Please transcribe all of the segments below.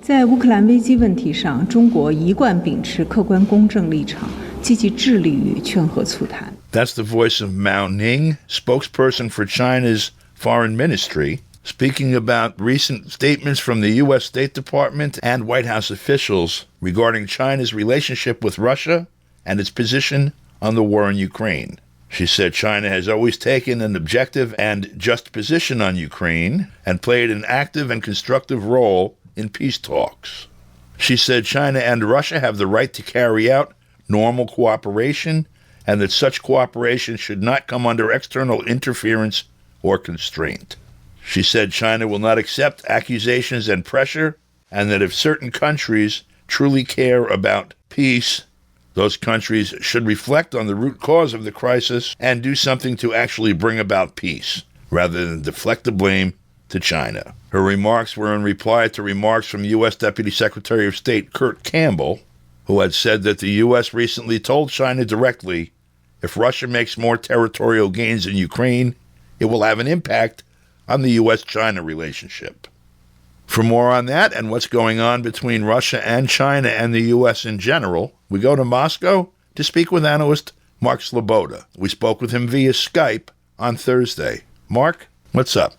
在乌克兰危机问题上，中国一贯秉持客观公正立场，积极致力于劝和促谈。 That's the voice of Mao Ning, spokesperson for China's Foreign Ministry, speaking about recent statements from the U.S. State Department and White House officials regarding China's relationship with Russia and its position on the war in Ukraine. She said China has always taken an objective and just position on Ukraine and played an active and constructive role in peace talks. She said China and Russia have the right to carry out normal cooperation and that such cooperation should not come under external interference or constraint. She said China will not accept accusations and pressure, and that if certain countries truly care about peace, those countries should reflect on the root cause of the crisis and do something to actually bring about peace, rather than deflect the blame to China. Her remarks were in reply to remarks from U.S. Deputy Secretary of State Kurt Campbell, who had said that the U.S. recently told China directly, if Russia makes more territorial gains in Ukraine, it will have an impact on the U.S.-China relationship. For more on that and what's going on between Russia and China and the U.S. in general, we go to Moscow to speak with analyst Mark Sleboda. We spoke with him via Skype on Thursday. Mark, what's up?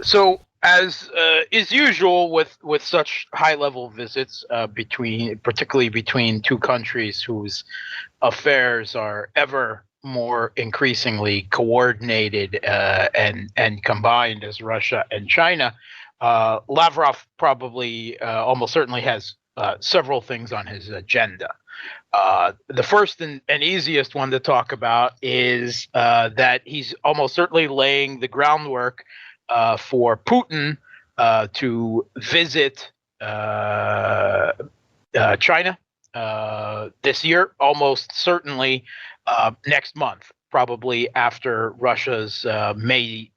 So, as is usual with such high-level visits, particularly between two countries whose affairs are ever more increasingly coordinated and combined as Russia and China, Lavrov probably almost certainly has several things on his agenda. The first and easiest one to talk about is that he's almost certainly laying the groundwork for Putin to visit China this year, almost certainly next month, probably after Russia's May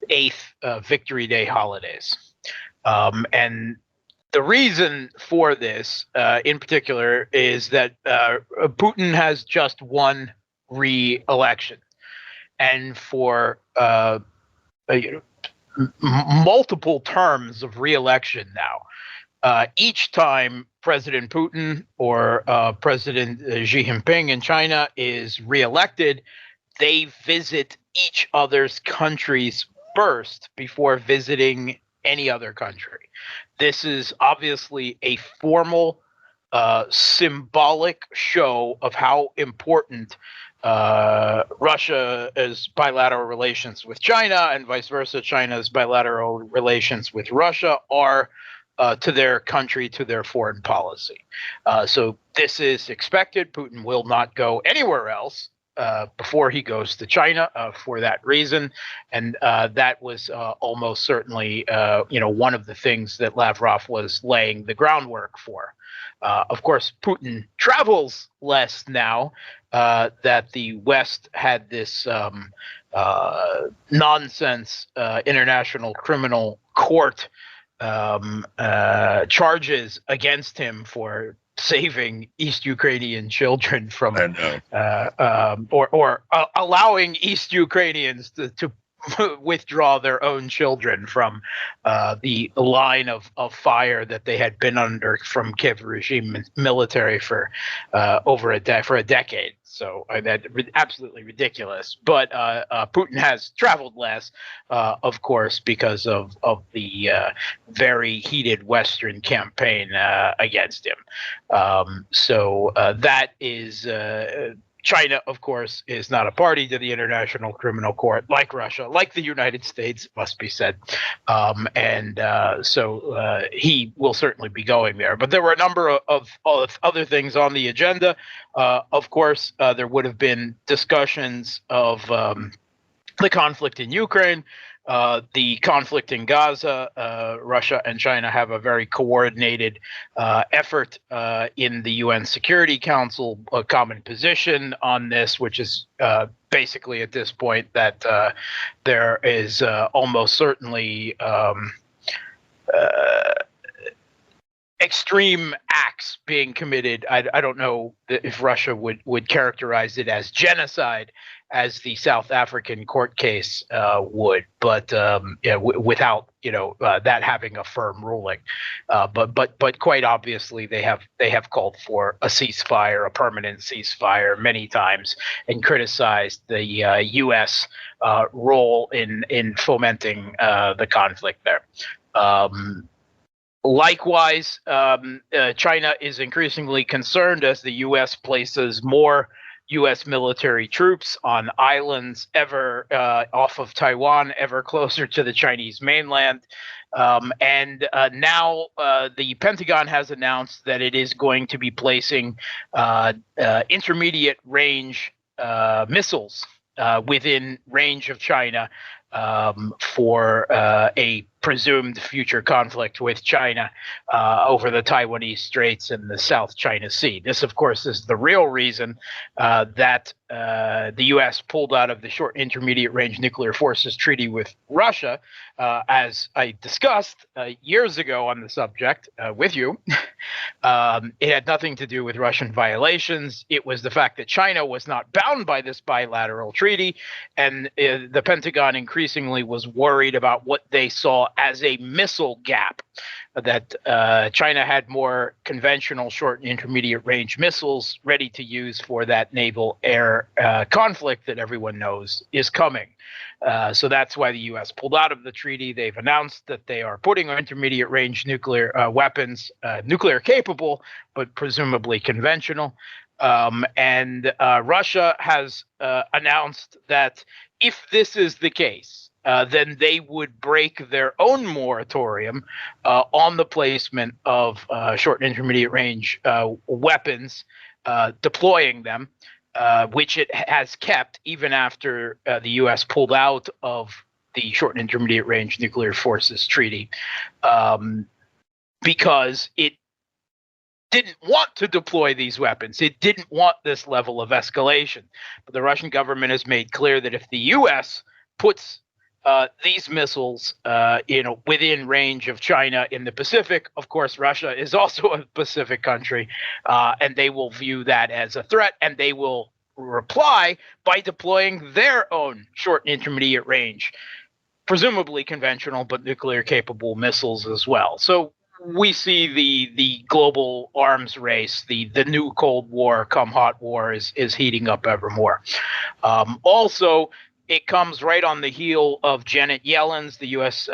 8th Victory Day holidays. And the reason for this, in particular, is that Putin has just won re-election. And for multiple terms of re-election now, each time President Putin or President Xi Jinping in China is re-elected, they visit each other's countries first before visiting any other country. This is obviously a formal, symbolic show of how important Russia's bilateral relations with China and vice versa, China's bilateral relations with Russia are to their country, to their foreign policy. So this is expected. Putin will not go anywhere else before he goes to China for that reason. And that was almost certainly, one of the things that Lavrov was laying the groundwork for. Of course, Putin travels less now that the West had this nonsense international criminal court charges against him for saving East Ukrainian children from, or allowing East Ukrainians to withdraw their own children from the line of fire that they had been under from Kiev regime military for over a decade. So that's absolutely ridiculous. But Putin has traveled less, of course, because of the very heated Western campaign against him. So that is. China, of course, is not a party to the International Criminal Court, like Russia, like the United States, must be said. So he will certainly be going there. But there were a number of other things on the agenda. Of course, there would have been discussions of the conflict in Ukraine, the conflict in Gaza. Russia and China have a very coordinated effort in the UN Security Council, a common position on this, which is basically at this point that there is almost certainly extreme acts being committed. I don't know if Russia would characterize it as genocide as the South African court case would, but without that having a firm ruling. But quite obviously, they have called for a ceasefire, a permanent ceasefire, many times, and criticized the U.S. Role in fomenting the conflict there. Likewise, China is increasingly concerned as the U.S. places more U.S. military troops on islands ever off of Taiwan, ever closer to the Chinese mainland. And now the Pentagon has announced that it is going to be placing intermediate range missiles within range of China for a presumed future conflict with China over the Taiwanese Straits and the South China Sea. This, of course, is the real reason that the U.S. pulled out of the Short Intermediate Range Nuclear Forces Treaty with Russia, as I discussed years ago on the subject with you. It had nothing to do with Russian violations. It was the fact that China was not bound by this bilateral treaty, and the Pentagon increasingly was worried about what they saw as a missile gap, that China had more conventional short and intermediate range missiles ready to use for that naval air conflict that everyone knows is coming. So that's why the U.S. pulled out of the treaty. They've announced that they are putting intermediate range nuclear weapons, nuclear capable, but presumably conventional. And Russia has announced that if this is the case, then they would break their own moratorium on the placement of short and intermediate range weapons, deploying them, which it has kept even after the U.S. pulled out of the Short and Intermediate Range Nuclear Forces Treaty, because it didn't want to deploy these weapons. It didn't want this level of escalation. But the Russian government has made clear that if the U.S. puts these missiles, within range of China in the Pacific. Of course, Russia is also a Pacific country, and they will view that as a threat, and they will reply by deploying their own short and intermediate range, presumably conventional but nuclear capable missiles as well. So we see the global arms race, the new Cold War, come hot war, is heating up ever more. Also, it comes right on the heel of Janet Yellen's, the U.S.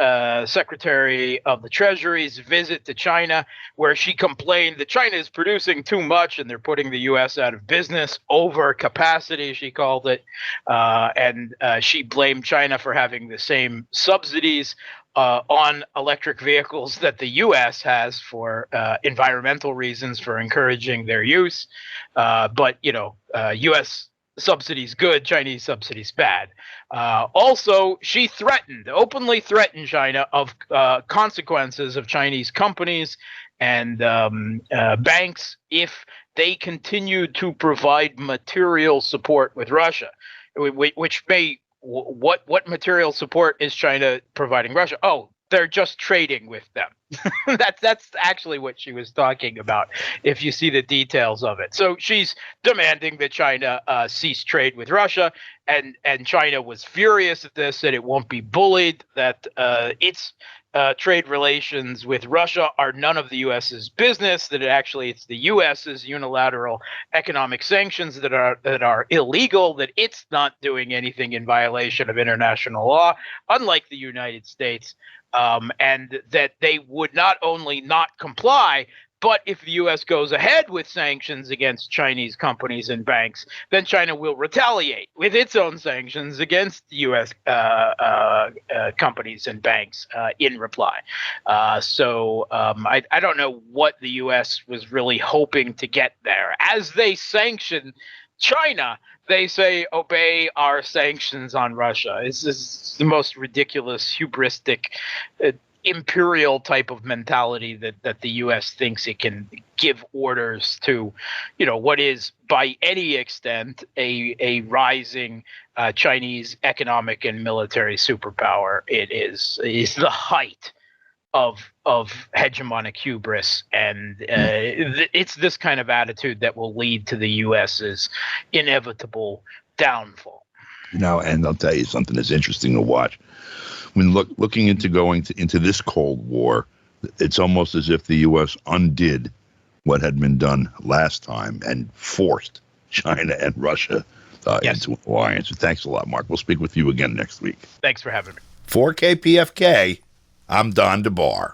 Secretary of the Treasury's visit to China, where she complained that China is producing too much and they're putting the U.S. out of business, over capacity, she called it. And she blamed China for having the same subsidies on electric vehicles that the U.S. has for environmental reasons, for encouraging their use. But, U.S. subsidies good, Chinese subsidies bad. Also, she openly threatened China of consequences of Chinese companies and banks if they continued to provide material support with Russia, which may, what material support is China providing Russia? Oh, they're just trading with them. That's actually what she was talking about, if you see the details of it. So she's demanding that China cease trade with Russia, and China was furious at this, that it won't be bullied, that its trade relations with Russia are none of the U.S.'s business, that it's the U.S.'s unilateral economic sanctions that are illegal, that it's not doing anything in violation of international law, unlike the United States. And that they would not only not comply, but if the U.S. goes ahead with sanctions against Chinese companies and banks, then China will retaliate with its own sanctions against U.S. Companies and banks in reply. So I don't know what the U.S. was really hoping to get there. As they sanction China, they say, obey our sanctions on Russia. This is the most ridiculous, hubristic, imperial type of mentality that the U.S. thinks it can give orders to, what is, by any extent, a rising Chinese economic and military superpower. It is the height of hegemonic hubris, and it's this kind of attitude that will lead to the U.S.'s inevitable downfall. And I'll tell you something that's interesting to watch. When looking into going into this Cold War, it's almost as if the U.S. undid what had been done last time and forced China and Russia into an alliance. Thanks a lot, Mark. We'll speak with you again next week. Thanks for having me. For KPFK, I'm Don DeBar.